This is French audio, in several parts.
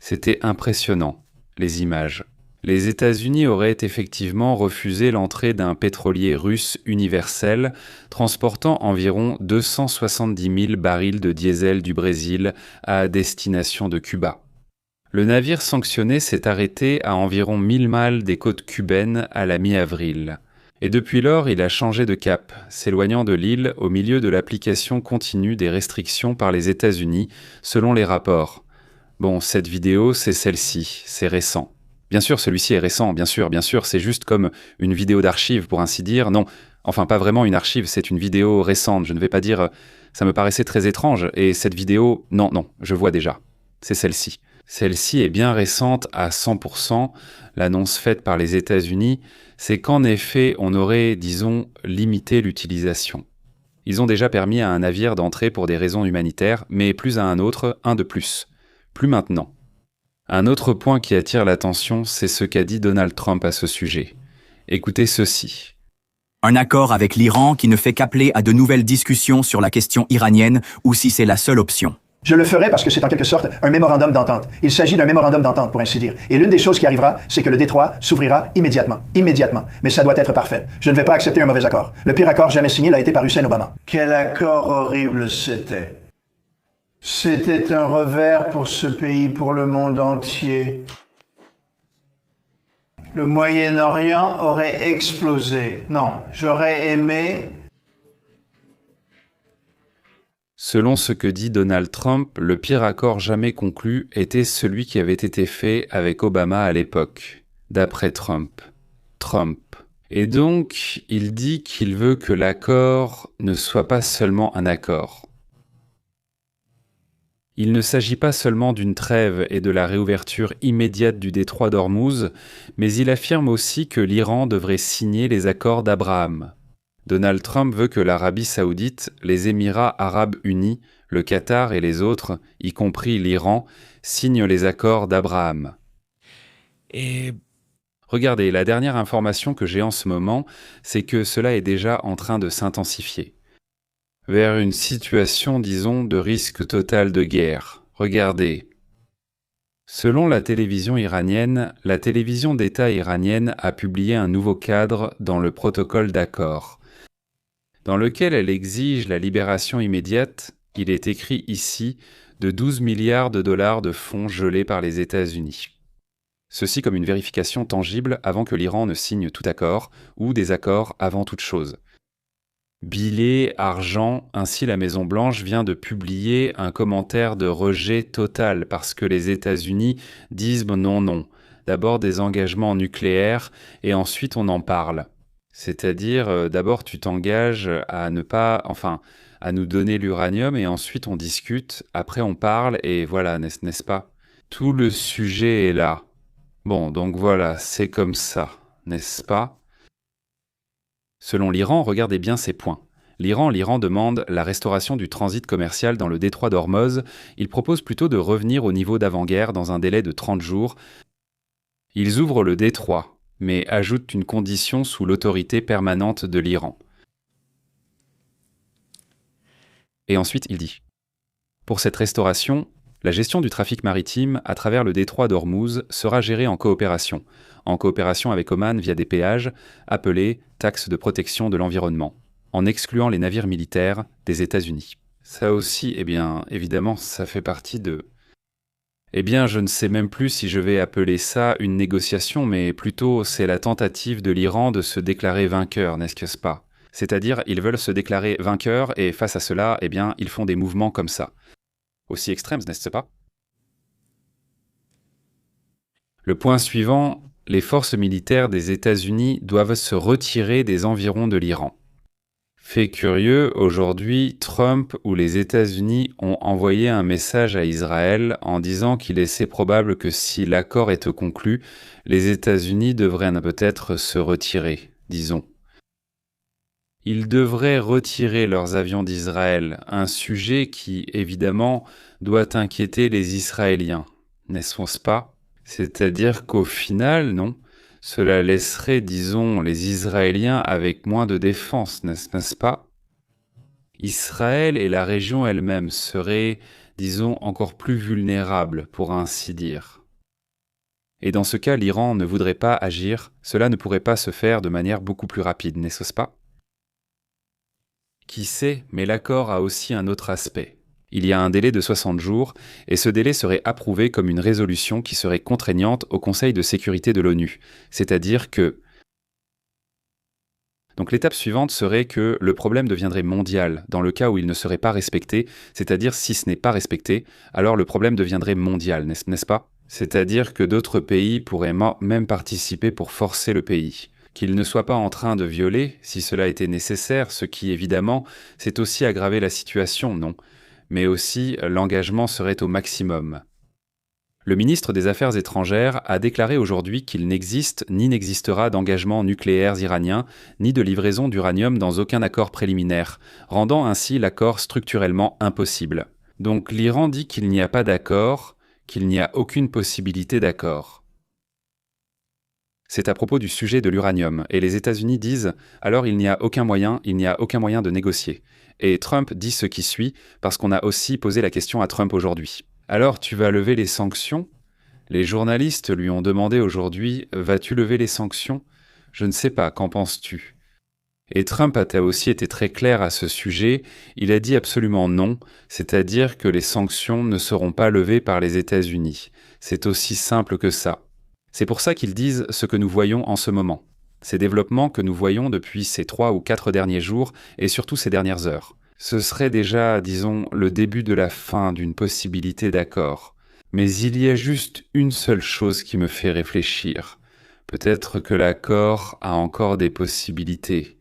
C'était impressionnant, les images. Les États-Unis auraient effectivement refusé l'entrée d'un pétrolier russe universel transportant environ 270 000 barils de diesel du Brésil à destination de Cuba. Le navire sanctionné s'est arrêté à environ 1000 miles des côtes cubaines à la mi-avril. Et depuis lors, il a changé de cap, s'éloignant de l'île au milieu de l'application continue des restrictions par les États-Unis, selon les rapports. Bon, cette vidéo, c'est celle-ci, c'est récent. Bien sûr, celui-ci est récent, bien sûr, c'est juste comme une vidéo d'archive, pour ainsi dire. Non, enfin pas vraiment une archive, c'est une vidéo récente, je ne vais pas dire... Ça me paraissait très étrange, et cette vidéo, non, je vois déjà. C'est celle-ci. Celle-ci est bien récente à 100%. L'annonce faite par les États-Unis, c'est qu'en effet, on aurait, disons, limité l'utilisation. Ils ont déjà permis à un navire d'entrer pour des raisons humanitaires, mais plus à un autre, un de plus. Plus maintenant. Un autre point qui attire l'attention, c'est ce qu'a dit Donald Trump à ce sujet. Écoutez ceci. Un accord avec l'Iran qui ne fait qu'appeler à de nouvelles discussions sur la question iranienne ou si c'est la seule option. Je le ferai parce que c'est en quelque sorte un mémorandum d'entente. Il s'agit d'un mémorandum d'entente, pour ainsi dire. Et l'une des choses qui arrivera, c'est que le détroit s'ouvrira immédiatement. Immédiatement. Mais ça doit être parfait. Je ne vais pas accepter un mauvais accord. Le pire accord jamais signé l'a été par Hussein Obama. Quel accord horrible c'était. C'était un revers pour ce pays, pour le monde entier. Le Moyen-Orient aurait explosé. Non, j'aurais aimé... Selon ce que dit Donald Trump, le pire accord jamais conclu était celui qui avait été fait avec Obama à l'époque, d'après Trump. Et donc, il dit qu'il veut que l'accord ne soit pas seulement un accord. Il ne s'agit pas seulement d'une trêve et de la réouverture immédiate du détroit d'Ormuz, mais il affirme aussi que l'Iran devrait signer les accords d'Abraham. Donald Trump veut que l'Arabie saoudite, les Émirats arabes unis, le Qatar et les autres, y compris l'Iran, signent les accords d'Abraham. Et regardez, la dernière information que j'ai en ce moment, c'est que cela est déjà en train de s'intensifier. Vers une situation, disons, de risque total de guerre. Regardez. Selon la télévision iranienne, la télévision d'État iranienne a publié un nouveau cadre dans le protocole d'accord, dans lequel elle exige la libération immédiate, il est écrit ici, de 12 milliards de dollars de fonds gelés par les États-Unis. Ceci comme une vérification tangible avant que l'Iran ne signe tout accord, ou des accords avant toute chose. Billets, argent, ainsi la Maison-Blanche vient de publier un commentaire de rejet total parce que les États-Unis disent non. D'abord des engagements nucléaires et ensuite on en parle. C'est-à-dire, d'abord tu t'engages à ne pas, à nous donner l'uranium et ensuite on discute, après on parle et voilà, n'est-ce pas? Tout le sujet est là. Bon, donc voilà, c'est comme ça, n'est-ce pas? Selon l'Iran, regardez bien ces points. L'Iran demande la restauration du transit commercial dans le détroit d'Ormuz. Il propose plutôt de revenir au niveau d'avant-guerre dans un délai de 30 jours. Ils ouvrent le détroit, mais ajoutent une condition sous l'autorité permanente de l'Iran. Et ensuite, il dit « Pour cette restauration, la gestion du trafic maritime à travers le détroit d'Ormuz sera gérée en coopération avec Oman via des péages appelés taxes de protection de l'environnement, en excluant les navires militaires des États-Unis. » Ça aussi, évidemment, ça fait partie de... je ne sais même plus si je vais appeler ça une négociation, mais plutôt c'est la tentative de l'Iran de se déclarer vainqueur, n'est-ce pas? C'est-à-dire, ils veulent se déclarer vainqueurs et face à cela, ils font des mouvements comme ça. Aussi extrêmes, n'est-ce pas? Le point suivant, les forces militaires des États-Unis doivent se retirer des environs de l'Iran. Fait curieux, aujourd'hui, Trump ou les États-Unis ont envoyé un message à Israël en disant qu'il est assez probable que si l'accord est conclu, les États-Unis devraient peut-être se retirer, disons. Ils devraient retirer leurs avions d'Israël, un sujet qui, évidemment, doit inquiéter les Israéliens, n'est-ce pas? C'est-à-dire qu'au final, non, cela laisserait, disons, les Israéliens avec moins de défense, n'est-ce pas? Israël et la région elle-même seraient, disons encore plus vulnérable, pour ainsi dire. Et dans ce cas, l'Iran ne voudrait pas agir, cela ne pourrait pas se faire de manière beaucoup plus rapide, n'est-ce pas? Qui sait, mais l'accord a aussi un autre aspect. Il y a un délai de 60 jours, et ce délai serait approuvé comme une résolution qui serait contraignante au Conseil de sécurité de l'ONU, c'est-à-dire que... Donc l'étape suivante serait que le problème deviendrait mondial, dans le cas où il ne serait pas respecté, c'est-à-dire si ce n'est pas respecté, alors le problème deviendrait mondial, n'est-ce pas? C'est-à-dire que d'autres pays pourraient même participer pour forcer le pays. Qu'il ne soit pas en train de violer, si cela était nécessaire, ce qui, évidemment, c'est aussi aggraver la situation, non? Mais aussi, l'engagement serait au maximum. Le ministre des Affaires étrangères a déclaré aujourd'hui qu'il n'existe ni n'existera d'engagement nucléaires iraniens, ni de livraison d'uranium dans aucun accord préliminaire, rendant ainsi l'accord structurellement impossible. Donc l'Iran dit qu'il n'y a pas d'accord, qu'il n'y a aucune possibilité d'accord. C'est à propos du sujet de l'uranium, et les États-Unis disent « alors il n'y a aucun moyen de négocier ». Et Trump dit ce qui suit, parce qu'on a aussi posé la question à Trump aujourd'hui. « Alors tu vas lever les sanctions ?» Les journalistes lui ont demandé aujourd'hui « vas-tu lever les sanctions ?» Je ne sais pas, qu'en penses-tu? Et Trump a aussi été très clair à ce sujet, il a dit absolument non, c'est-à-dire que les sanctions ne seront pas levées par les États-Unis. C'est aussi simple que ça. C'est pour ça qu'ils disent ce que nous voyons en ce moment. Ces développements que nous voyons depuis ces 3 ou 4 derniers jours et surtout ces dernières heures. Ce serait déjà, disons, le début de la fin d'une possibilité d'accord. Mais il y a juste une seule chose qui me fait réfléchir. Peut-être que l'accord a encore des possibilités.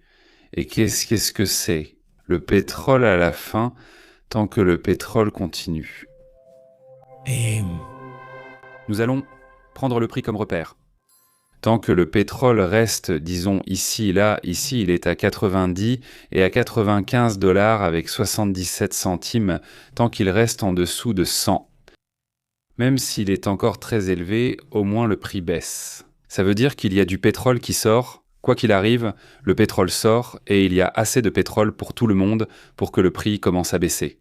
Et qu'est-ce que c'est? Le pétrole à la fin, tant que le pétrole continue. Nous allons prendre le prix comme repère. Tant que le pétrole reste, disons, ici il est à 90 et à 95 $ avec 77 centimes, tant qu'il reste en dessous de 100. Même s'il est encore très élevé, au moins le prix baisse. Ça veut dire qu'il y a du pétrole qui sort. Quoi qu'il arrive, le pétrole sort et il y a assez de pétrole pour tout le monde pour que le prix commence à baisser.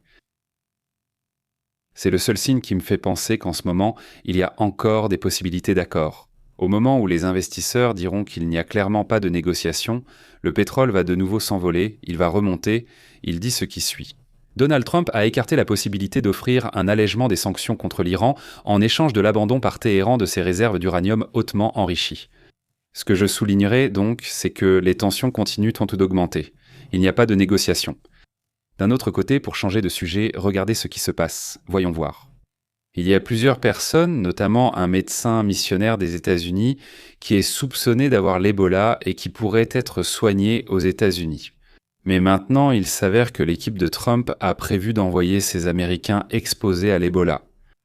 C'est le seul signe qui me fait penser qu'en ce moment, il y a encore des possibilités d'accord. Au moment où les investisseurs diront qu'il n'y a clairement pas de négociation, le pétrole va de nouveau s'envoler, il va remonter, il dit ce qui suit. Donald Trump a écarté la possibilité d'offrir un allègement des sanctions contre l'Iran en échange de l'abandon par Téhéran de ses réserves d'uranium hautement enrichies. Ce que je soulignerai donc, c'est que les tensions continuent d'augmenter. Il n'y a pas de négociation. D'un autre côté, pour changer de sujet, regardez ce qui se passe. Voyons voir. Il y a plusieurs personnes, notamment un médecin missionnaire des États-Unis, qui est soupçonné d'avoir l'Ebola et qui pourrait être soigné aux États-Unis. Mais maintenant, il s'avère que l'équipe de Trump a prévu d'envoyer ces Américains exposés à l'Ebola.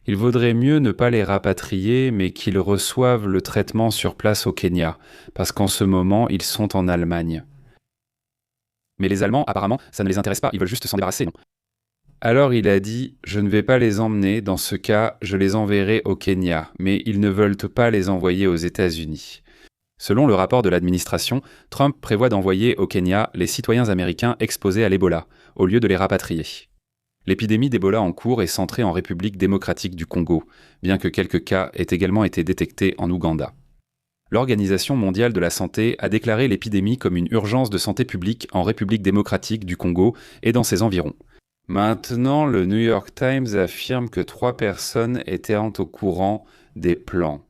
Il vaudrait mieux ne pas les rapatrier, mais qu'ils reçoivent le traitement sur place au Kenya, parce qu'en ce moment, ils sont en Allemagne. Mais les Allemands, apparemment, ça ne les intéresse pas, ils veulent juste s'en débarrasser, non? Alors il a dit « Je ne vais pas les emmener, dans ce cas, je les enverrai au Kenya, mais ils ne veulent pas les envoyer aux États-Unis. » Selon le rapport de l'administration, Trump prévoit d'envoyer au Kenya les citoyens américains exposés à l'Ebola, au lieu de les rapatrier. L'épidémie d'Ebola en cours est centrée en République démocratique du Congo, bien que quelques cas aient également été détectés en Ouganda. L'Organisation mondiale de la santé a déclaré l'épidémie comme une urgence de santé publique en République démocratique du Congo et dans ses environs. Maintenant, le New York Times affirme que 3 personnes étaient au courant des plans.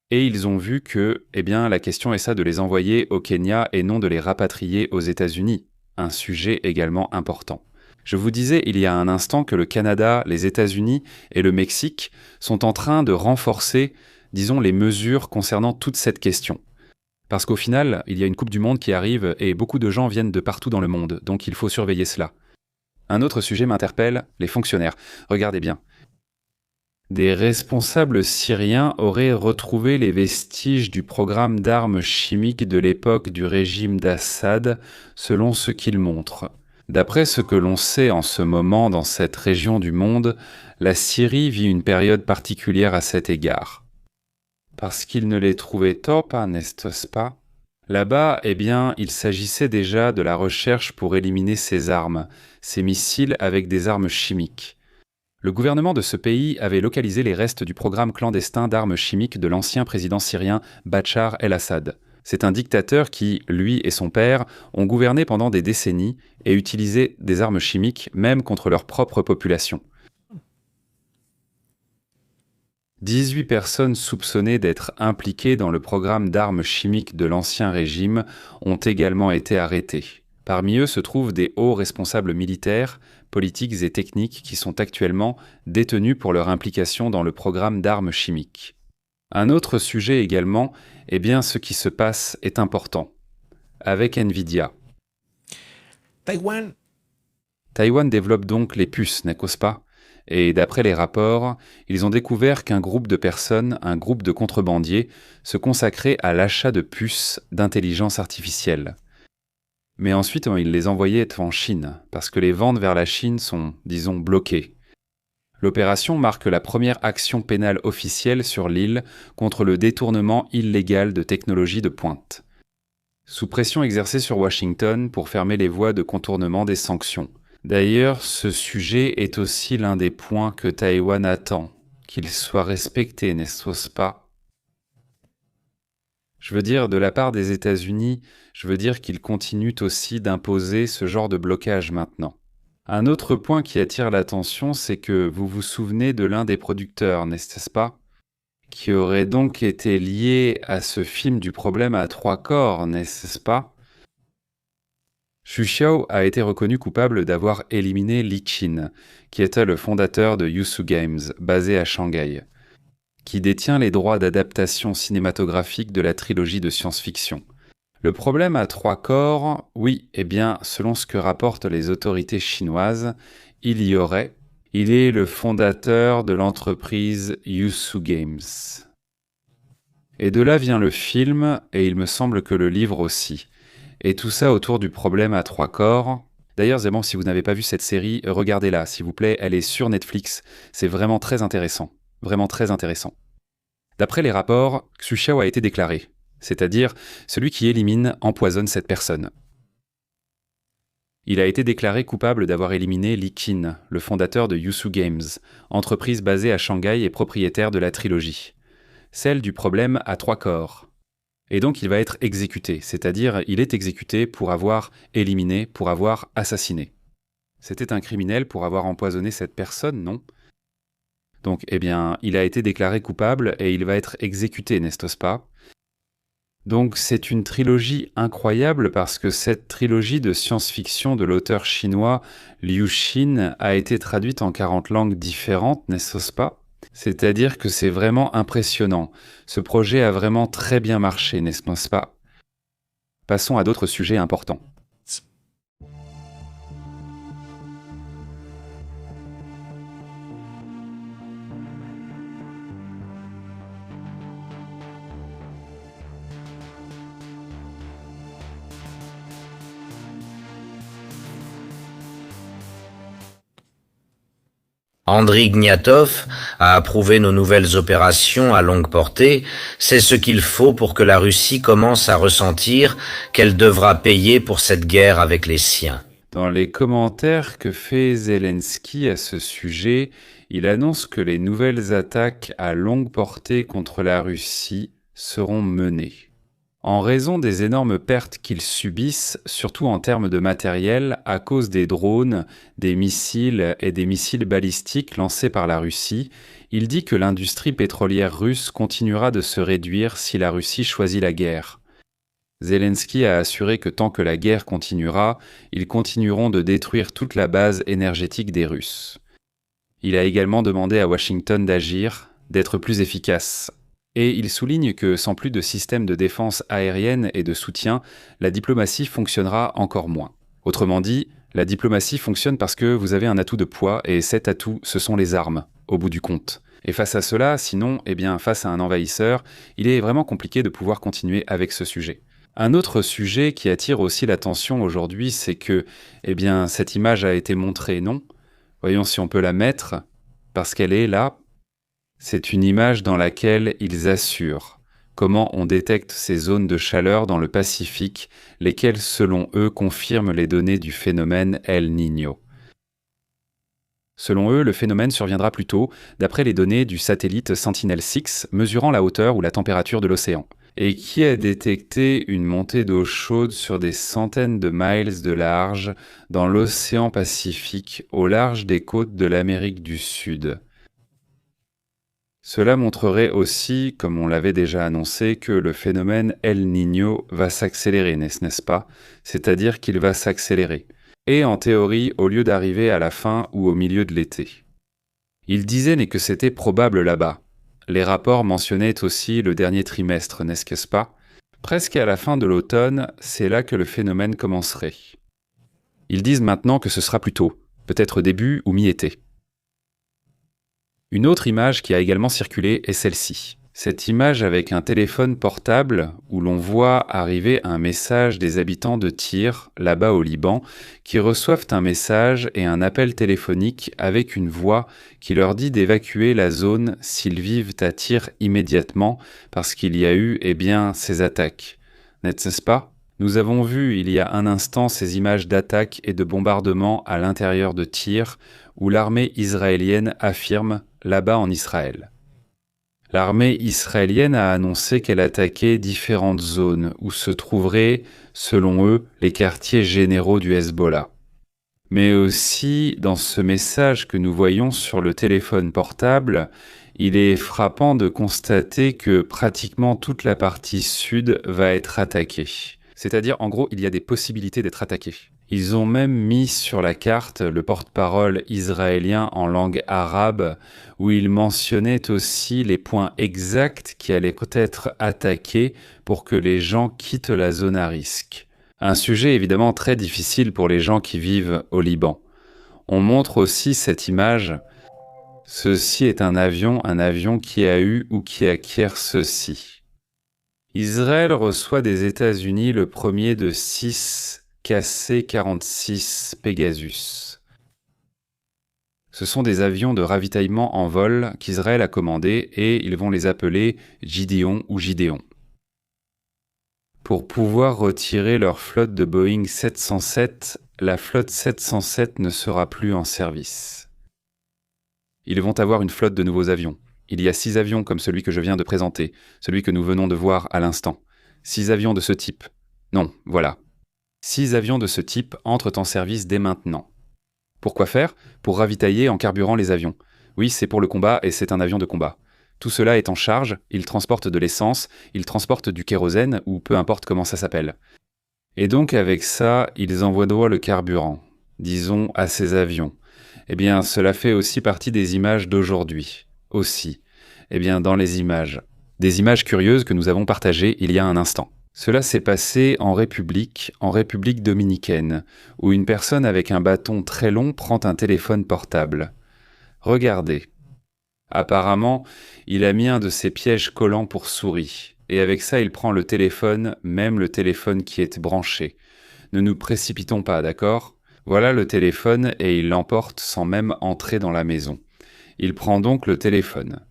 Et ils ont vu que, la question est ça de les envoyer au Kenya et non de les rapatrier aux États-Unis. Un sujet également important. Je vous disais il y a un instant que le Canada, les États-Unis et le Mexique sont en train de renforcer, disons, les mesures concernant toute cette question. Parce qu'au final, il y a une Coupe du Monde qui arrive et beaucoup de gens viennent de partout dans le monde, donc il faut surveiller cela. Un autre sujet m'interpelle, les fonctionnaires. Regardez bien. Des responsables syriens auraient retrouvé les vestiges du programme d'armes chimiques de l'époque du régime d'Assad, selon ce qu'ils montrent. D'après ce que l'on sait en ce moment dans cette région du monde, la Syrie vit une période particulière à cet égard. Parce qu'ils ne les trouvaient pas, n'est-ce pas? Là-bas, il s'agissait déjà de la recherche pour éliminer ces armes, ces missiles avec des armes chimiques. Le gouvernement de ce pays avait localisé les restes du programme clandestin d'armes chimiques de l'ancien président syrien Bachar el-Assad. C'est un dictateur qui, lui et son père, ont gouverné pendant des décennies et utilisé des armes chimiques même contre leur propre population. 18 personnes soupçonnées d'être impliquées dans le programme d'armes chimiques de l'ancien régime ont également été arrêtées. Parmi eux se trouvent des hauts responsables militaires, politiques et techniques qui sont actuellement détenus pour leur implication dans le programme d'armes chimiques. Un autre sujet également, eh bien ce qui se passe est important. Avec Nvidia. Taïwan développe donc les puces, n'est-ce pas ? Et d'après les rapports, ils ont découvert qu'un groupe de personnes, un groupe de contrebandiers, se consacrait à l'achat de puces d'intelligence artificielle. Mais ensuite, ils les envoyaient en Chine, parce que les ventes vers la Chine sont, disons, bloquées. L'opération marque la première action pénale officielle sur l'île contre le détournement illégal de technologies de pointe. Sous pression exercée sur Washington pour fermer les voies de contournement des sanctions. D'ailleurs, ce sujet est aussi l'un des points que Taïwan attend, qu'il soit respecté, n'est-ce pas ? Je veux dire, de la part des États-Unis, je veux dire qu'ils continuent aussi d'imposer ce genre de blocage maintenant. Un autre point qui attire l'attention, c'est que vous vous souvenez de l'un des producteurs, n'est-ce pas ? Qui aurait donc été lié à ce film du problème à 3 corps, n'est-ce pas ? Xu Xiao a été reconnu coupable d'avoir éliminé Li Qin, qui était le fondateur de Yousu Games, basé à Shanghai, qui détient les droits d'adaptation cinématographique de la trilogie de science-fiction. Le problème à 3 corps, oui, eh bien, selon ce que rapportent les autorités chinoises, il est le fondateur de l'entreprise Yousu Games. Et de là vient le film, et il me semble que le livre aussi. Et tout ça autour du problème à 3 corps. D'ailleurs, Zéman, si vous n'avez pas vu cette série, regardez-la, s'il vous plaît, elle est sur Netflix. C'est vraiment très intéressant. Vraiment très intéressant. D'après les rapports, Xu Xiao a été déclaré, c'est-à-dire celui qui élimine empoisonne cette personne. Il a été déclaré coupable d'avoir éliminé Li Qin, le fondateur de Yousu Games, entreprise basée à Shanghai et propriétaire de la trilogie, celle du problème à 3 corps. Et donc il va être exécuté, c'est-à-dire il est exécuté pour avoir éliminé, pour avoir assassiné. C'était un criminel pour avoir empoisonné cette personne, non ? Donc, eh bien, il a été déclaré coupable et il va être exécuté, n'est-ce pas ? Donc c'est une trilogie incroyable parce que cette trilogie de science-fiction de l'auteur chinois Liu Xin a été traduite en 40 langues différentes, n'est-ce pas ? C'est-à-dire que c'est vraiment impressionnant. Ce projet a vraiment très bien marché, n'est-ce pas ? Passons à d'autres sujets importants. Andriy Ignatov a approuvé nos nouvelles opérations à longue portée. C'est ce qu'il faut pour que la Russie commence à ressentir qu'elle devra payer pour cette guerre avec les siens. Dans les commentaires que fait Zelensky à ce sujet, il annonce que les nouvelles attaques à longue portée contre la Russie seront menées. En raison des énormes pertes qu'ils subissent, surtout en termes de matériel, à cause des drones, des missiles et des missiles balistiques lancés par la Russie, il dit que l'industrie pétrolière russe continuera de se réduire si la Russie choisit la guerre. Zelensky a assuré que tant que la guerre continuera, ils continueront de détruire toute la base énergétique des Russes. Il a également demandé à Washington d'agir, d'être plus efficace. Et il souligne que sans plus de systèmes de défense aérienne et de soutien, la diplomatie fonctionnera encore moins. Autrement dit, la diplomatie fonctionne parce que vous avez un atout de poids et cet atout, ce sont les armes, au bout du compte. Et face à cela, sinon, face à un envahisseur, il est vraiment compliqué de pouvoir continuer avec ce sujet. Un autre sujet qui attire aussi l'attention aujourd'hui, c'est que, cette image a été montrée, non ? Voyons si on peut la mettre, parce qu'elle est là. C'est une image dans laquelle ils assurent comment on détecte ces zones de chaleur dans le Pacifique, lesquelles, selon eux, confirment les données du phénomène El Niño. Selon eux, le phénomène surviendra plus tôt, d'après les données du satellite Sentinel-6 mesurant la hauteur ou la température de l'océan, et qui a détecté une montée d'eau chaude sur des centaines de miles de large dans l'océan Pacifique, au large des côtes de l'Amérique du Sud. Cela montrerait aussi, comme on l'avait déjà annoncé, que le phénomène El Niño va s'accélérer, n'est-ce pas? C'est-à-dire qu'il va s'accélérer. Et en théorie, au lieu d'arriver à la fin ou au milieu de l'été. Il disait que c'était probable là-bas. Les rapports mentionnaient aussi le dernier trimestre, n'est-ce pas? Presque à la fin de l'automne, c'est là que le phénomène commencerait. Ils disent maintenant que ce sera plus tôt, peut-être début ou mi-été. Une autre image qui a également circulé est celle-ci. Cette image avec un téléphone portable où l'on voit arriver un message des habitants de Tyr, là-bas au Liban, qui reçoivent un message et un appel téléphonique avec une voix qui leur dit d'évacuer la zone s'ils vivent à Tyr immédiatement parce qu'il y a eu, ces attaques. N'est-ce pas? Nous avons vu il y a un instant ces images d'attaques et de bombardements à l'intérieur de Tyr où l'armée israélienne affirme là-bas en Israël. L'armée israélienne a annoncé qu'elle attaquait différentes zones où se trouveraient, selon eux, les quartiers généraux du Hezbollah. Mais aussi, dans ce message que nous voyons sur le téléphone portable, il est frappant de constater que pratiquement toute la partie sud va être attaquée. C'est-à-dire, en gros, il y a des possibilités d'être attaqué. Ils ont même mis sur la carte le porte-parole israélien en langue arabe, où il mentionnait aussi les points exacts qui allaient être attaqués pour que les gens quittent la zone à risque. Un sujet évidemment très difficile pour les gens qui vivent au Liban. On montre aussi cette image. Ceci est un avion qui a eu ou qui acquiert ceci. Israël reçoit des États-Unis le premier de 6 KC-46 Pegasus. Ce sont des avions de ravitaillement en vol qu'Israël a commandés et ils vont les appeler Gideon ou Gideon. Pour pouvoir retirer leur flotte de Boeing 707, la flotte 707 ne sera plus en service. Ils vont avoir une flotte de nouveaux avions. Il y a 6 avions comme celui que je viens de présenter, celui que nous venons de voir à l'instant. 6 avions de ce type. Non, voilà. 6 avions de ce type entrent en service dès maintenant. Pourquoi faire? Pour ravitailler en carburant les avions. Oui, c'est pour le combat et c'est un avion de combat. Tout cela est en charge, il transporte de l'essence, il transporte du kérosène ou peu importe comment ça s'appelle. Et donc avec ça, ils envoient le carburant, disons, à ces avions. Cela fait aussi partie des images d'aujourd'hui. Aussi. Dans les images. Des images curieuses que nous avons partagées il y a un instant. Cela s'est passé en République dominicaine, où une personne avec un bâton très long prend un téléphone portable. Regardez. Apparemment, il a mis un de ces pièges collants pour souris, et avec ça il prend le téléphone, même le téléphone qui est branché. Ne nous précipitons pas, d'accord? Voilà le téléphone et il l'emporte sans même entrer dans la maison. Il prend donc le téléphone.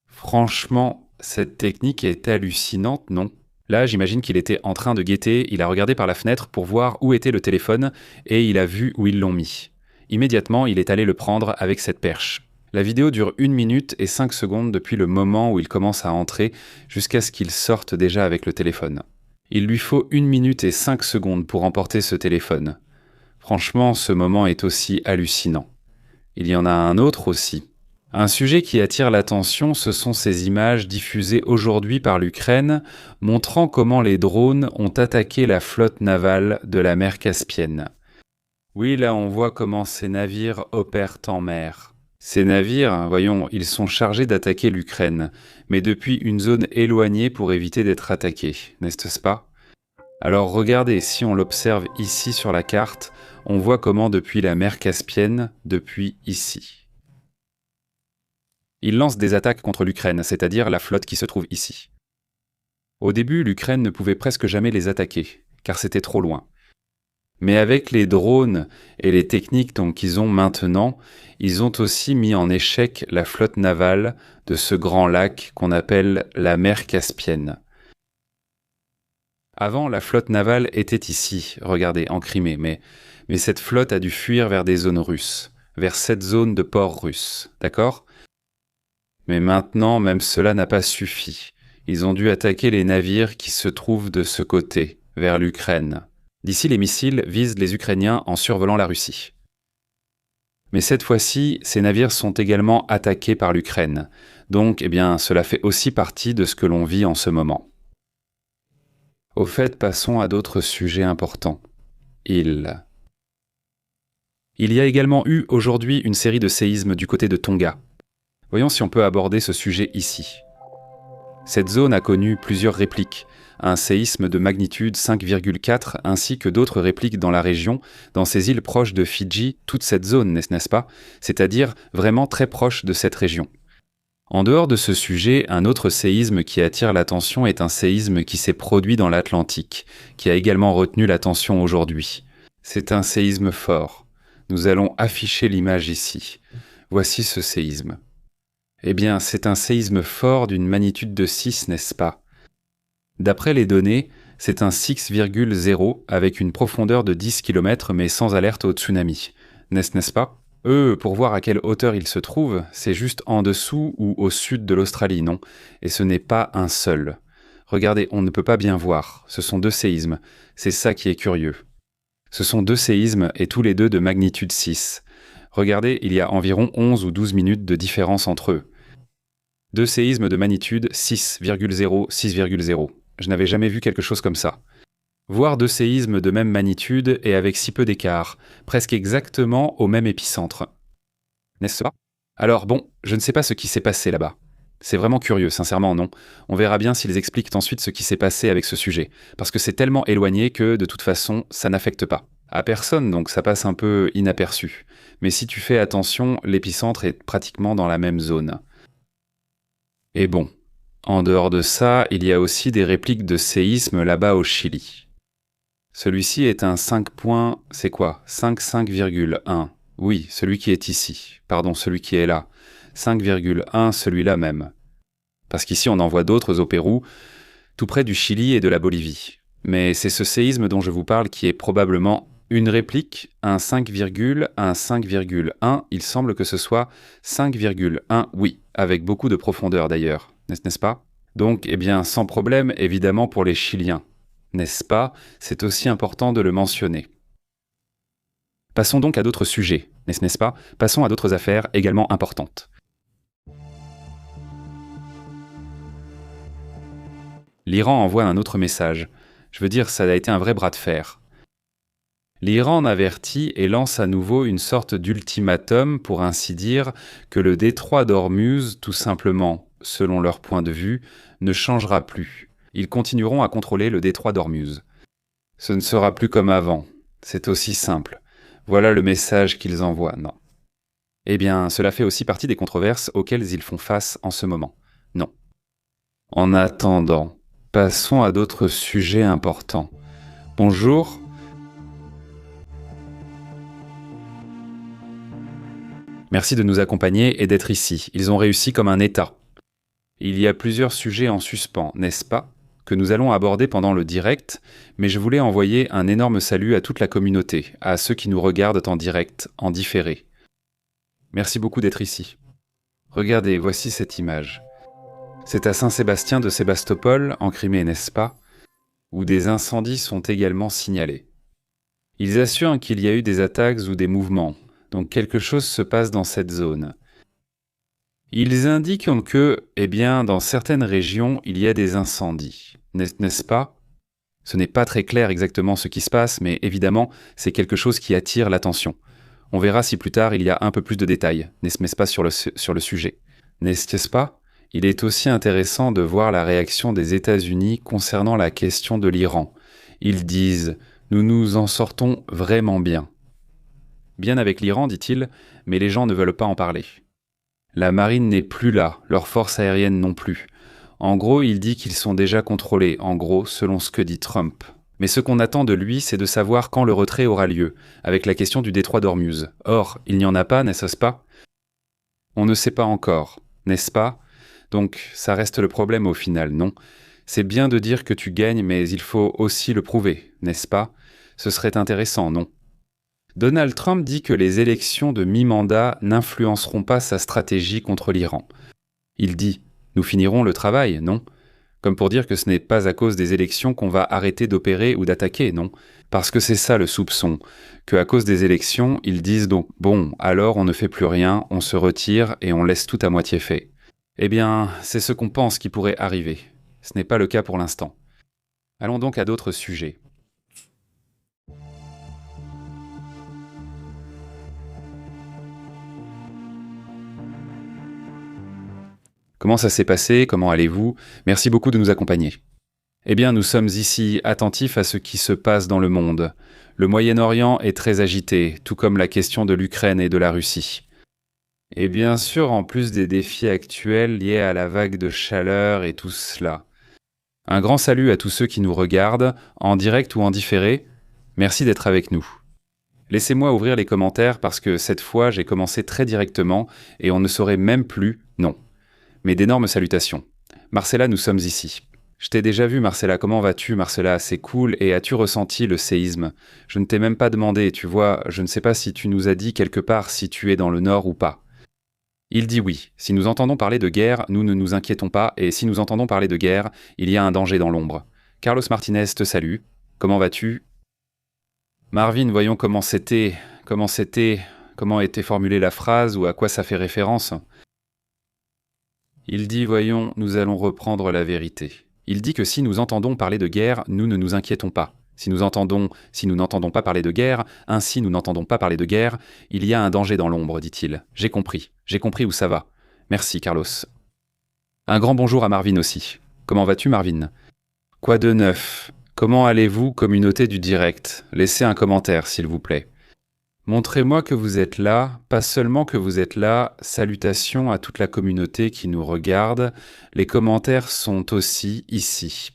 Franchement, cette technique est hallucinante, non? Là, j'imagine qu'il était en train de guetter, il a regardé par la fenêtre pour voir où était le téléphone et il a vu où ils l'ont mis. Immédiatement, il est allé le prendre avec cette perche. La vidéo dure 1 minute et 5 secondes depuis le moment où il commence à entrer jusqu'à ce qu'il sorte déjà avec le téléphone. Il lui faut 1 minute et 5 secondes pour emporter ce téléphone. Franchement, ce moment est aussi hallucinant. Il y en a un autre aussi. Un sujet qui attire l'attention, ce sont ces images diffusées aujourd'hui par l'Ukraine, montrant comment les drones ont attaqué la flotte navale de la mer Caspienne. Oui, là on voit comment ces navires opèrent en mer. Ces navires, voyons, ils sont chargés d'attaquer l'Ukraine, mais depuis une zone éloignée pour éviter d'être attaqués, n'est-ce pas? Alors regardez, si on l'observe ici sur la carte, on voit comment depuis la mer Caspienne, depuis ici. Ils lancent des attaques contre l'Ukraine, c'est-à-dire la flotte qui se trouve ici. Au début, l'Ukraine ne pouvait presque jamais les attaquer, car c'était trop loin. Mais avec les drones et les techniques qu'ils ont maintenant, ils ont aussi mis en échec la flotte navale de ce grand lac qu'on appelle la mer Caspienne. Avant, la flotte navale était ici, regardez, en Crimée, mais cette flotte a dû fuir vers des zones russes, vers cette zone de port russe, d'accord ? Mais maintenant, même cela n'a pas suffi. Ils ont dû attaquer les navires qui se trouvent de ce côté, vers l'Ukraine. D'ici, les missiles visent les Ukrainiens en survolant la Russie. Mais cette fois-ci, ces navires sont également attaqués par l'Ukraine. Donc, cela fait aussi partie de ce que l'on vit en ce moment. Au fait, passons à d'autres sujets importants. Il y a également eu aujourd'hui une série de séismes du côté de Tonga. Voyons si on peut aborder ce sujet ici. Cette zone a connu plusieurs répliques, un séisme de magnitude 5,4 ainsi que d'autres répliques dans la région, dans ces îles proches de Fidji, toute cette zone, n'est-ce pas ? C'est-à-dire vraiment très proche de cette région. En dehors de ce sujet, un autre séisme qui attire l'attention est un séisme qui s'est produit dans l'Atlantique, qui a également retenu l'attention aujourd'hui. C'est un séisme fort. Nous allons afficher l'image ici. Voici ce séisme. C'est un séisme fort d'une magnitude de 6, n'est-ce pas ? D'après les données, c'est un 6,0 avec une profondeur de 10 km mais sans alerte au tsunami. N'est-ce pas ? Pour voir à quelle hauteur il se trouve, c'est juste en dessous ou au sud de l'Australie, non ? Et ce n'est pas un seul. Regardez, on ne peut pas bien voir. Ce sont 2 séismes. C'est ça qui est curieux. Ce sont 2 séismes et tous les 2 de magnitude 6. Regardez, il y a environ 11 ou 12 minutes de différence entre eux. 2 séismes de magnitude 6,0, 6,0. Je n'avais jamais vu quelque chose comme ça. Voir 2 séismes de même magnitude et avec si peu d'écart, presque exactement au même épicentre. N'est-ce pas ? Alors bon, je ne sais pas ce qui s'est passé là-bas. C'est vraiment curieux, sincèrement, non ? On verra bien s'ils expliquent ensuite ce qui s'est passé avec ce sujet, parce que c'est tellement éloigné que, de toute façon, ça n'affecte pas. À personne, donc ça passe un peu inaperçu. Mais si tu fais attention, l'épicentre est pratiquement dans la même zone. Et bon, en dehors de ça, il y a aussi des répliques de séismes là-bas au Chili. Celui-ci est un 5 points, c'est quoi ? 5,1. Oui, celui qui est ici. Pardon, celui qui est là. 5,1, celui-là même. Parce qu'ici on en voit d'autres au Pérou, tout près du Chili et de la Bolivie. Mais c'est ce séisme dont je vous parle qui est probablement une réplique, un 5, un 5,1, il semble que ce soit 5,1, oui, avec beaucoup de profondeur d'ailleurs, n'est-ce pas ? Donc, sans problème évidemment pour les Chiliens, n'est-ce pas ? C'est aussi important de le mentionner. Passons donc à d'autres sujets, n'est-ce pas ? Passons à d'autres affaires également importantes. L'Iran envoie un autre message. Je veux dire, ça a été un vrai bras de fer. L'Iran avertit et lance à nouveau une sorte d'ultimatum, pour ainsi dire, que le détroit d'Ormuz, tout simplement, selon leur point de vue, ne changera plus. Ils continueront à contrôler le détroit d'Ormuz. Ce ne sera plus comme avant. C'est aussi simple. Voilà le message qu'ils envoient, non. Cela fait aussi partie des controverses auxquelles ils font face en ce moment. Non. En attendant, passons à d'autres sujets importants. Bonjour. Merci de nous accompagner et d'être ici. Ils ont réussi comme un État. Il y a plusieurs sujets en suspens, n'est-ce pas, que nous allons aborder pendant le direct, mais je voulais envoyer un énorme salut à toute la communauté, à ceux qui nous regardent en direct, en différé. Merci beaucoup d'être ici. Regardez, voici cette image. C'est à Saint-Sébastien de Sébastopol, en Crimée, n'est-ce pas, où des incendies sont également signalés. Ils assurent qu'il y a eu des attaques ou des mouvements, donc quelque chose se passe dans cette zone. Ils indiquent que, dans certaines régions, il y a des incendies, n'est-ce pas ? Ce n'est pas très clair exactement ce qui se passe, mais évidemment, c'est quelque chose qui attire l'attention. On verra si plus tard il y a un peu plus de détails, n'est-ce pas, sur le sujet. N'est-ce pas ? Il est aussi intéressant de voir la réaction des États-Unis concernant la question de l'Iran. Ils disent « Nous nous en sortons vraiment bien ». Bien avec l'Iran, dit-il, mais les gens ne veulent pas en parler. La marine n'est plus là, leurs forces aériennes non plus. En gros, il dit qu'ils sont déjà contrôlés, en gros, selon ce que dit Trump. Mais ce qu'on attend de lui, c'est de savoir quand le retrait aura lieu, avec la question du détroit d'Ormuz. Or, il n'y en a pas, n'est-ce pas ? On ne sait pas encore, n'est-ce pas ? Donc, ça reste le problème au final, non ? C'est bien de dire que tu gagnes, mais il faut aussi le prouver, n'est-ce pas ? Ce serait intéressant, non ? Donald Trump dit que les élections de mi-mandat n'influenceront pas sa stratégie contre l'Iran. Il dit « Nous finirons le travail, non ?» Comme pour dire que ce n'est pas à cause des élections qu'on va arrêter d'opérer ou d'attaquer, non? Parce que c'est ça le soupçon, qu'à cause des élections, ils disent donc « Bon, alors on ne fait plus rien, on se retire et on laisse tout à moitié fait. » Eh bien, c'est ce qu'on pense qui pourrait arriver. Ce n'est pas le cas pour l'instant. Allons donc à d'autres sujets. Comment ça s'est passé? Comment allez-vous? Merci beaucoup de nous accompagner. Eh bien, nous sommes ici attentifs à ce qui se passe dans le monde. Le Moyen-Orient est très agité, tout comme la question de l'Ukraine et de la Russie. Et bien sûr, en plus des défis actuels liés à la vague de chaleur et tout cela. Un grand salut à tous ceux qui nous regardent, en direct ou en différé. Merci d'être avec nous. Laissez-moi ouvrir les commentaires parce que cette fois, j'ai commencé très directement et on ne saurait même plus, non. Mais d'énormes salutations. Marcella, nous sommes ici. Je t'ai déjà vu, Marcella. Comment vas-tu, Marcella? C'est cool. Et as-tu ressenti le séisme? Je ne t'ai même pas demandé, tu vois. Je ne sais pas si tu nous as dit quelque part si tu es dans le nord ou pas. Il dit oui. Si nous entendons parler de guerre, nous ne nous inquiétons pas. Et si nous entendons parler de guerre, il y a un danger dans l'ombre. Carlos Martinez te salue. Comment vas-tu? Marvin, voyons comment était formulée la phrase ou à quoi ça fait référence. Il dit, voyons, nous allons reprendre la vérité. Il dit que si nous entendons parler de guerre, nous ne nous inquiétons pas. Si nous n'entendons pas parler de guerre, ainsi nous n'entendons pas parler de guerre, il y a un danger dans l'ombre, dit-il. J'ai compris où ça va. Merci, Carlos. Un grand bonjour à Marvin aussi. Comment vas-tu, Marvin? Quoi de neuf? Comment allez-vous, communauté du direct? Laissez un commentaire, s'il vous plaît. Montrez-moi que vous êtes là, pas seulement que vous êtes là, salutations à toute la communauté qui nous regarde, les commentaires sont aussi ici.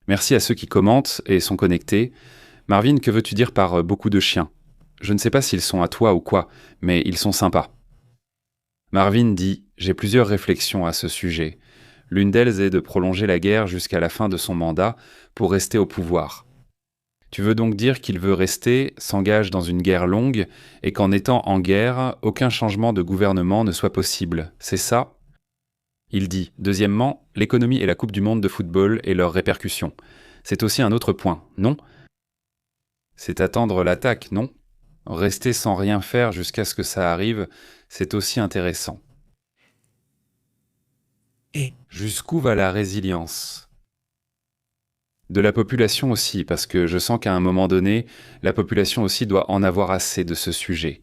Merci à ceux qui commentent et sont connectés. Marvin, que veux-tu dire par beaucoup de chiens? Je ne sais pas s'ils sont à toi ou quoi, mais ils sont sympas. Marvin dit « J'ai plusieurs réflexions à ce sujet. L'une d'elles est de prolonger la guerre jusqu'à la fin de son mandat pour rester au pouvoir. » Tu veux donc dire qu'il veut rester, s'engage dans une guerre longue, et qu'en étant en guerre, aucun changement de gouvernement ne soit possible, c'est ça? Il dit, deuxièmement, l'économie et la Coupe du Monde de football et leurs répercussions. C'est aussi un autre point, non? C'est attendre l'attaque, non? Rester sans rien faire jusqu'à ce que ça arrive, c'est aussi intéressant. Et jusqu'où va la résilience? De la population aussi, parce que je sens qu'à un moment donné, la population aussi doit en avoir assez de ce sujet.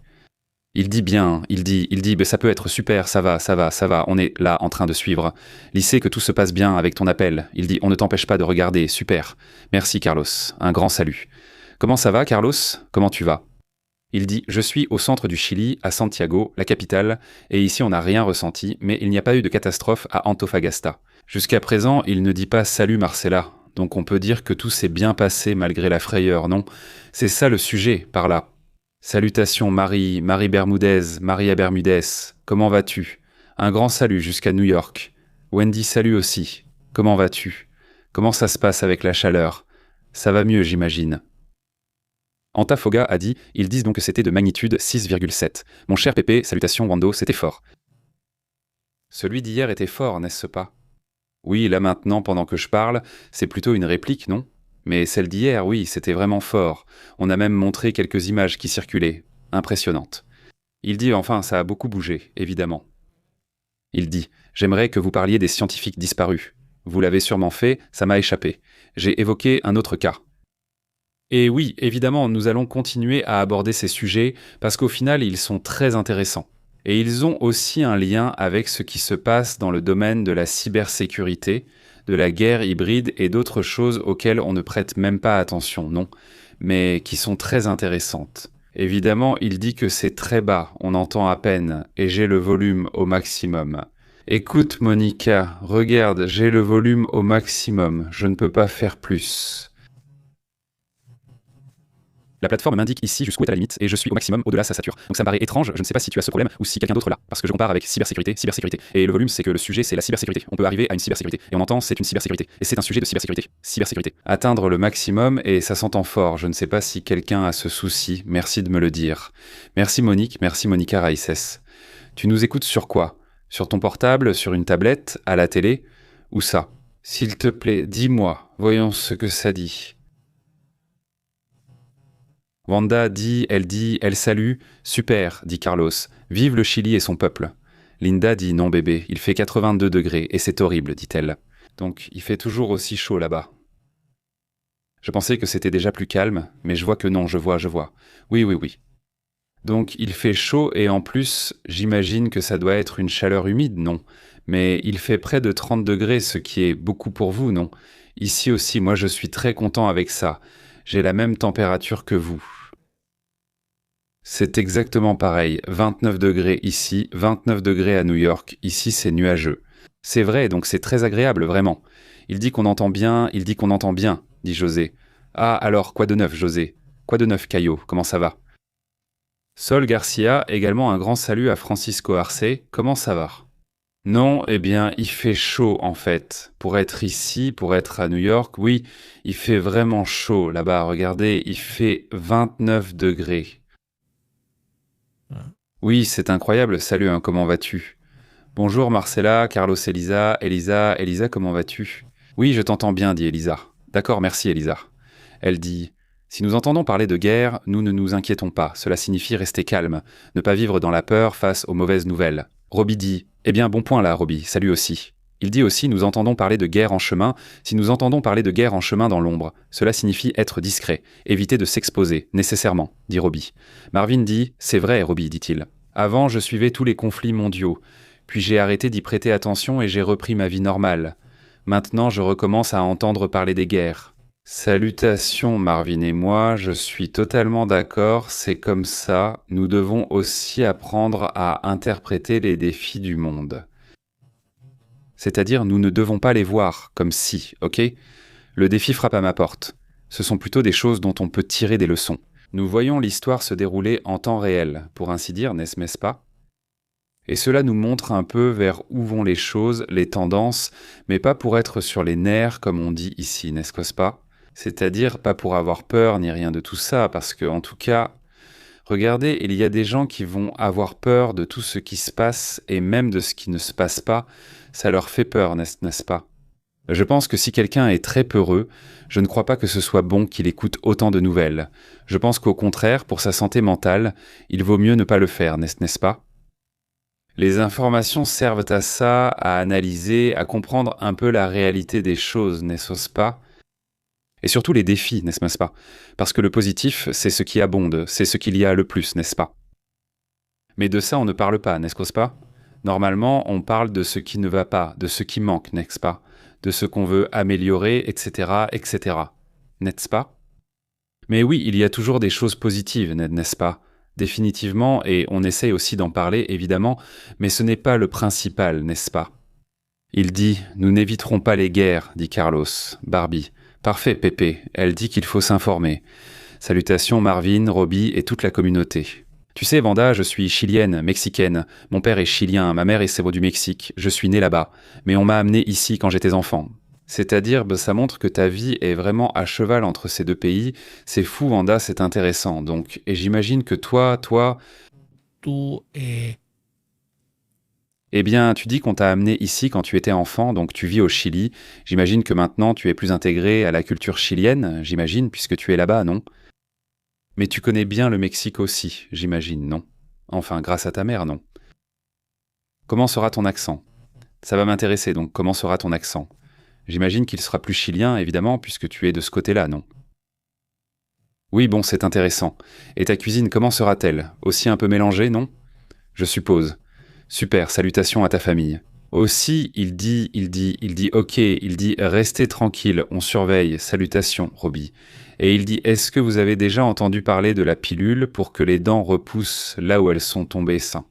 Il dit bien, il dit, mais ça peut être super, ça va, on est là en train de suivre. Lycée, que tout se passe bien avec ton appel. Il dit, on ne t'empêche pas de regarder, super. Merci Carlos, un grand salut. Comment ça va Carlos? Comment tu vas? Il dit, je suis au centre du Chili, à Santiago, la capitale, et ici on n'a rien ressenti, mais il n'y a pas eu de catastrophe à Antofagasta. Jusqu'à présent, il ne dit pas salut Marcella. Donc on peut dire que tout s'est bien passé malgré la frayeur, non? C'est ça le sujet, par là. Salutations Maria Bermudez, comment vas-tu? Un grand salut jusqu'à New York. Wendy, salut aussi. Comment vas-tu? Comment ça se passe avec la chaleur? Ça va mieux, j'imagine. Antafoga a dit, ils disent donc que c'était de magnitude 6,7. Mon cher Pépé, salutations Wando, c'était fort. Celui d'hier était fort, n'est-ce pas? Oui, là maintenant, pendant que je parle, c'est plutôt une réplique, non? Mais celle d'hier, oui, c'était vraiment fort. On a même montré quelques images qui circulaient. Impressionnantes. Il dit, enfin, ça a beaucoup bougé, évidemment. Il dit, j'aimerais que vous parliez des scientifiques disparus. Vous l'avez sûrement fait, ça m'a échappé. J'ai évoqué un autre cas. Et oui, évidemment, nous allons continuer à aborder ces sujets parce qu'au final, ils sont très intéressants. Et ils ont aussi un lien avec ce qui se passe dans le domaine de la cybersécurité, de la guerre hybride et d'autres choses auxquelles on ne prête même pas attention, non, mais qui sont très intéressantes. Évidemment, il dit que c'est très bas, on entend à peine, et j'ai le volume au maximum. Écoute Monica, regarde, j'ai le volume au maximum, je ne peux pas faire plus. La plateforme m'indique ici jusqu'où est la limite et je suis au maximum, au-delà ça sature. Donc ça me paraît étrange, je ne sais pas si tu as ce problème ou si quelqu'un d'autre l'a, parce que je compare avec cybersécurité. Et le volume c'est que le sujet c'est la cybersécurité. On peut arriver à une cybersécurité et on entend c'est une cybersécurité et c'est un sujet de cybersécurité. Atteindre le maximum et ça s'entend fort, je ne sais pas si quelqu'un a ce souci, merci de me le dire. Merci Monique, merci Monica Raïsès. Tu nous écoutes sur quoi? Sur ton portable, sur une tablette, à la télé? Où ça? S'il te plaît, dis-moi, voyons ce que ça dit. Wanda dit, elle salue. Super, dit Carlos. Vive le Chili et son peuple. Linda dit, non bébé, il fait 82 degrés et c'est horrible, dit-elle. Donc, il fait toujours aussi chaud là-bas. Je pensais que c'était déjà plus calme, mais je vois que non, je vois. Oui. Donc, il fait chaud et en plus, j'imagine que ça doit être une chaleur humide, non? Mais il fait près de 30 degrés, ce qui est beaucoup pour vous, non? Ici aussi, moi je suis très content avec ça. J'ai la même température que vous. C'est exactement pareil, 29 degrés ici, 29 degrés à New York, ici c'est nuageux. C'est vrai, donc c'est très agréable, vraiment. Il dit qu'on entend bien, dit José. Ah alors, quoi de neuf, José? Quoi de neuf, Caillot? Comment ça va? Sol Garcia, également un grand salut à Francisco Arce, comment ça va? Non, eh bien, il fait chaud en fait. Pour être ici, pour être à New York, oui, il fait vraiment chaud là-bas. Regardez, il fait 29 degrés. Oui, c'est incroyable. Salut, hein, comment vas-tu? Bonjour Marcella, Carlos Elisa, Elisa, comment vas-tu? Oui, je t'entends bien, dit Elisa. D'accord, merci Elisa. Elle dit... Si nous entendons parler de guerre, nous ne nous inquiétons pas. Cela signifie rester calme, ne pas vivre dans la peur face aux mauvaises nouvelles. Robbie dit « Eh bien, bon point là, Robbie, salut aussi ». Il dit aussi « Nous entendons parler de guerre en chemin. Si nous entendons parler de guerre en chemin dans l'ombre, cela signifie être discret, éviter de s'exposer, nécessairement », dit Robbie. Marvin dit « C'est vrai, Robbie, dit-il. Avant, je suivais tous les conflits mondiaux. Puis j'ai arrêté d'y prêter attention et j'ai repris ma vie normale. Maintenant, je recommence à entendre parler des guerres. » Salutations Marvin et moi, je suis totalement d'accord, c'est comme ça, nous devons aussi apprendre à interpréter les défis du monde. C'est-à-dire, nous ne devons pas les voir comme si, ok? Le défi frappe à ma porte. Ce sont plutôt des choses dont on peut tirer des leçons. Nous voyons l'histoire se dérouler en temps réel, pour ainsi dire, n'est-ce pas? Et cela nous montre un peu vers où vont les choses, les tendances, mais pas pour être sur les nerfs comme on dit ici, n'est-ce pas? C'est-à-dire pas pour avoir peur ni rien de tout ça, parce que en tout cas, regardez, il y a des gens qui vont avoir peur de tout ce qui se passe et même de ce qui ne se passe pas, ça leur fait peur, n'est-ce pas? Je pense que si quelqu'un est très peureux, je ne crois pas que ce soit bon qu'il écoute autant de nouvelles. Je pense qu'au contraire, pour sa santé mentale, il vaut mieux ne pas le faire, n'est-ce pas? Les informations servent à ça, à analyser, à comprendre un peu la réalité des choses, n'est-ce pas? Et surtout les défis, n'est-ce pas? Parce que le positif, c'est ce qui abonde, c'est ce qu'il y a le plus, n'est-ce pas? Mais de ça, on ne parle pas, n'est-ce pas? Normalement, on parle de ce qui ne va pas, de ce qui manque, n'est-ce pas? De ce qu'on veut améliorer, etc., n'est-ce pas? Mais oui, il y a toujours des choses positives, n'est-ce pas? Définitivement, et on essaye aussi d'en parler, évidemment, mais ce n'est pas le principal, n'est-ce pas? Il dit « Nous n'éviterons pas les guerres », dit Carlos. Barbie. Parfait, Pépé. Elle dit qu'il faut s'informer. Salutations Marvin, Robbie et toute la communauté. Tu sais, Vanda, je suis chilienne, mexicaine. Mon père est chilien, ma mère est du Mexique. Je suis née là-bas. Mais on m'a amené ici quand j'étais enfant. C'est-à-dire, ça montre que ta vie est vraiment à cheval entre ces deux pays. C'est fou, Vanda, c'est intéressant. Donc, et j'imagine que toi... Eh bien, tu dis qu'on t'a amené ici quand tu étais enfant, donc tu vis au Chili. J'imagine que maintenant tu es plus intégré à la culture chilienne, j'imagine, puisque tu es là-bas, non? Mais tu connais bien le Mexique aussi, j'imagine, non? Enfin, grâce à ta mère, non? Comment sera ton accent? Ça va m'intéresser, donc comment sera ton accent? J'imagine qu'il sera plus chilien, évidemment, puisque tu es de ce côté-là, non? Oui, bon, c'est intéressant. Et ta cuisine, comment sera-t-elle? Aussi un peu mélangée, non? Je suppose. Super, salutations à ta famille. Aussi, il dit, ok, il dit, restez tranquille, on surveille, salutations, Robbie. Et il dit, est-ce que vous avez déjà entendu parler de la pilule pour que les dents repoussent là où elles sont tombées sains?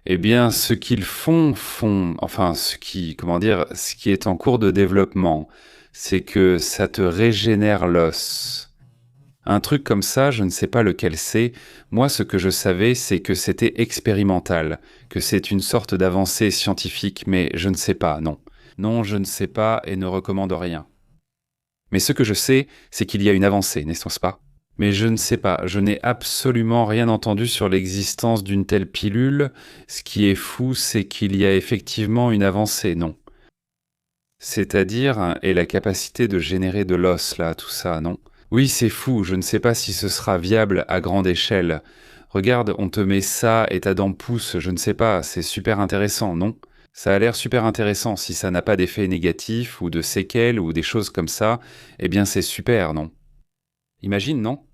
Eh bien, ce qu'ils enfin, ce qui est en cours de développement, c'est que ça te régénère l'os. Un truc comme ça, je ne sais pas lequel c'est. Moi, ce que je savais, c'est que c'était expérimental, que c'est une sorte d'avancée scientifique, mais je ne sais pas, non. Non, je ne sais pas et ne recommande rien. Mais ce que je sais, c'est qu'il y a une avancée, n'est-ce pas? Mais je ne sais pas, je n'ai absolument rien entendu sur l'existence d'une telle pilule. Ce qui est fou, c'est qu'il y a effectivement une avancée, non? C'est-à-dire, et la capacité de générer de l'os, là, tout ça, non? Oui, c'est fou, je ne sais pas si ce sera viable à grande échelle. Regarde, on te met ça et ta dent pousse, je ne sais pas, c'est super intéressant, non? Ça a l'air super intéressant, si ça n'a pas d'effet négatif ou de séquelles ou des choses comme ça, eh bien c'est super, non? Imagine, non?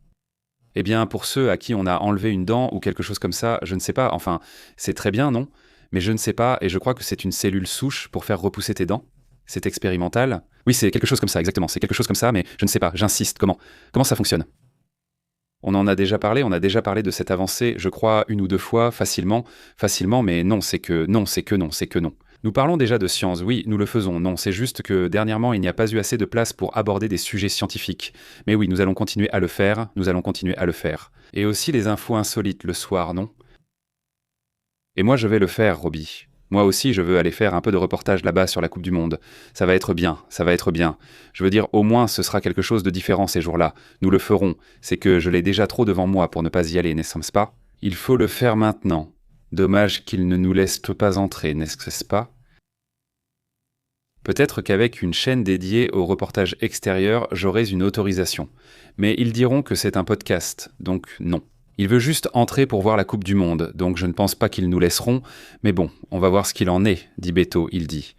Eh bien pour ceux à qui on a enlevé une dent ou quelque chose comme ça, je ne sais pas, enfin, c'est très bien, non? Mais je ne sais pas, et je crois que c'est une cellule souche pour faire repousser tes dents. C'est expérimental. Oui, c'est quelque chose comme ça, exactement. C'est quelque chose comme ça, mais je ne sais pas, j'insiste. Comment ça fonctionne? On en a déjà parlé, on a déjà parlé de cette avancée, je crois, 1 ou 2 fois, facilement, mais non, c'est que non. Nous parlons déjà de science, oui, nous le faisons, non, c'est juste que dernièrement, il n'y a pas eu assez de place pour aborder des sujets scientifiques. Mais oui, nous allons continuer à le faire, Et aussi les infos insolites le soir, non? Et moi, je vais le faire, Roby. Moi aussi, je veux aller faire un peu de reportage là-bas sur la Coupe du Monde. Ça va être bien. Je veux dire, au moins, ce sera quelque chose de différent ces jours-là. Nous le ferons. C'est que je l'ai déjà trop devant moi pour ne pas y aller, n'est-ce pas? Il faut le faire maintenant. Dommage qu'il ne nous laisse pas entrer, n'est-ce pas? Peut-être qu'avec une chaîne dédiée au reportage extérieur, j'aurai une autorisation. Mais ils diront que c'est un podcast, donc non. Il veut juste entrer pour voir la Coupe du Monde, donc je ne pense pas qu'ils nous laisseront, mais bon, on va voir ce qu'il en est, dit Beto, il dit.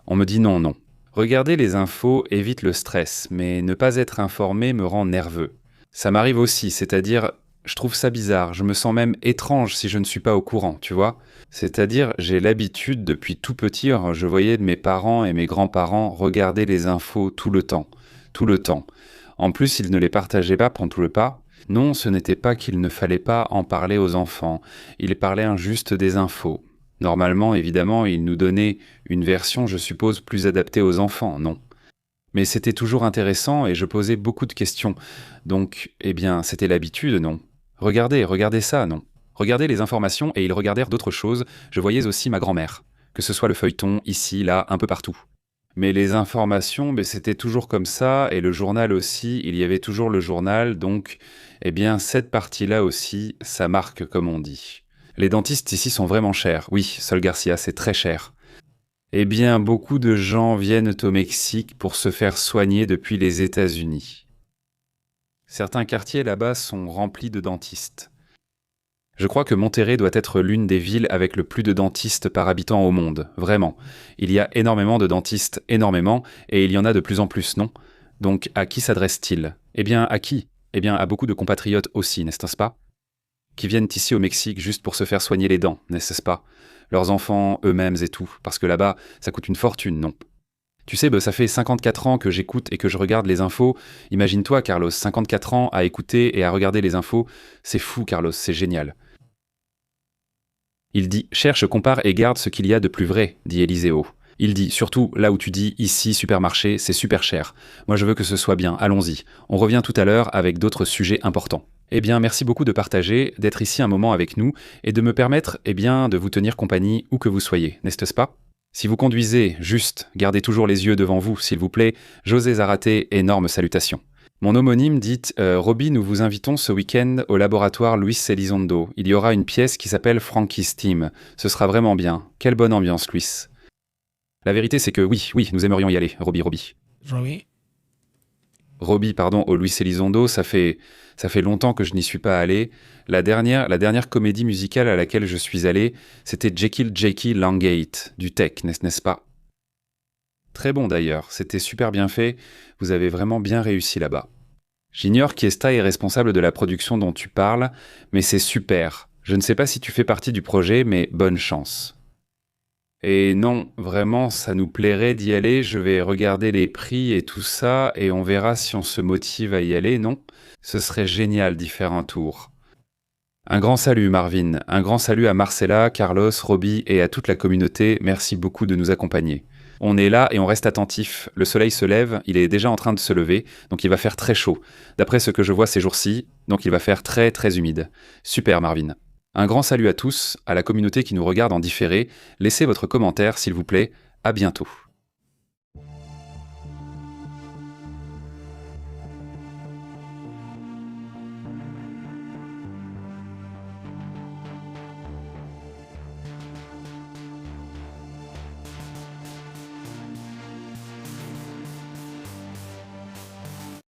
On me dit non. Regarder les infos évite le stress, mais ne pas être informé me rend nerveux. Ça m'arrive aussi, c'est-à-dire, je trouve ça bizarre, je me sens même étrange si je ne suis pas au courant, tu vois? C'est-à-dire, j'ai l'habitude, depuis tout petit, je voyais mes parents et mes grands-parents regarder les infos tout le temps. En plus, ils ne les partageaient pas pendant tout le pas. Non, ce n'était pas qu'il ne fallait pas en parler aux enfants, ils parlaient injuste des infos. Normalement, évidemment, ils nous donnaient une version, je suppose, plus adaptée aux enfants, non? Mais c'était toujours intéressant et je posais beaucoup de questions. Donc, eh bien, c'était l'habitude, non? Regardez ça, non? Regardez les informations et ils regardèrent d'autres choses, je voyais aussi ma grand-mère. Que ce soit le feuilleton, ici, là, un peu partout. Mais les informations, c'était toujours comme ça, et le journal aussi, il y avait toujours le journal, donc, eh bien, cette partie-là aussi, ça marque, comme on dit. Les dentistes ici sont vraiment chers. Oui, Sol Garcia, c'est très cher. Eh bien, beaucoup de gens viennent au Mexique pour se faire soigner depuis les États-Unis. Certains quartiers là-bas sont remplis de dentistes. Je crois que Monterrey doit être l'une des villes avec le plus de dentistes par habitant au monde, vraiment. Il y a énormément de dentistes, et il y en a de plus en plus, non? Donc à qui s'adresse-t-il? Eh bien, à qui? Eh bien, à beaucoup de compatriotes aussi, n'est-ce pas? Qui viennent ici au Mexique juste pour se faire soigner les dents, n'est-ce pas? Leurs enfants, eux-mêmes et tout, parce que là-bas, ça coûte une fortune, non? Tu sais, ça fait 54 ans que j'écoute et que je regarde les infos. Imagine-toi, Carlos, 54 ans à écouter et à regarder les infos. C'est fou, Carlos, c'est génial. Il dit « Cherche, compare et garde ce qu'il y a de plus vrai », dit Éliseo. Il dit « Surtout, là où tu dis, ici, supermarché, c'est super cher. Moi, je veux que ce soit bien, allons-y. On revient tout à l'heure avec d'autres sujets importants. » Eh bien, merci beaucoup de partager, d'être ici un moment avec nous et de me permettre, de vous tenir compagnie où que vous soyez, n'est-ce pas? Si vous conduisez, juste, gardez toujours les yeux devant vous, s'il vous plaît. José Zarate, énorme salutations. Mon homonyme dit « Roby, nous vous invitons ce week-end au laboratoire Luis Elizondo. Il y aura une pièce qui s'appelle Frankie's Team. Ce sera vraiment bien. Quelle bonne ambiance, Luis. » La vérité, c'est que oui, nous aimerions y aller, Roby. Roby, pardon, au Luis Elizondo, ça fait longtemps que je n'y suis pas allé. La dernière comédie musicale à laquelle je suis allé, c'était Jekyll Langate, du Tech, n'est-ce pas? Très bon d'ailleurs, c'était super bien fait, vous avez vraiment bien réussi là-bas. J'ignore qui est responsable de la production dont tu parles, mais c'est super. Je ne sais pas si tu fais partie du projet, mais bonne chance. Et non, vraiment, ça nous plairait d'y aller, je vais regarder les prix et tout ça, et on verra si on se motive à y aller, non? Ce serait génial d'y faire un tour. Un grand salut Marvin, un grand salut à Marcella, Carlos, Roby et à toute la communauté, merci beaucoup de nous accompagner. On est là et on reste attentif. Le soleil se lève, il est déjà en train de se lever, donc il va faire très chaud. D'après ce que je vois ces jours-ci, donc il va faire très très humide. Super Marvin. Un grand salut à tous, à la communauté qui nous regarde en différé. Laissez votre commentaire s'il vous plaît. À bientôt.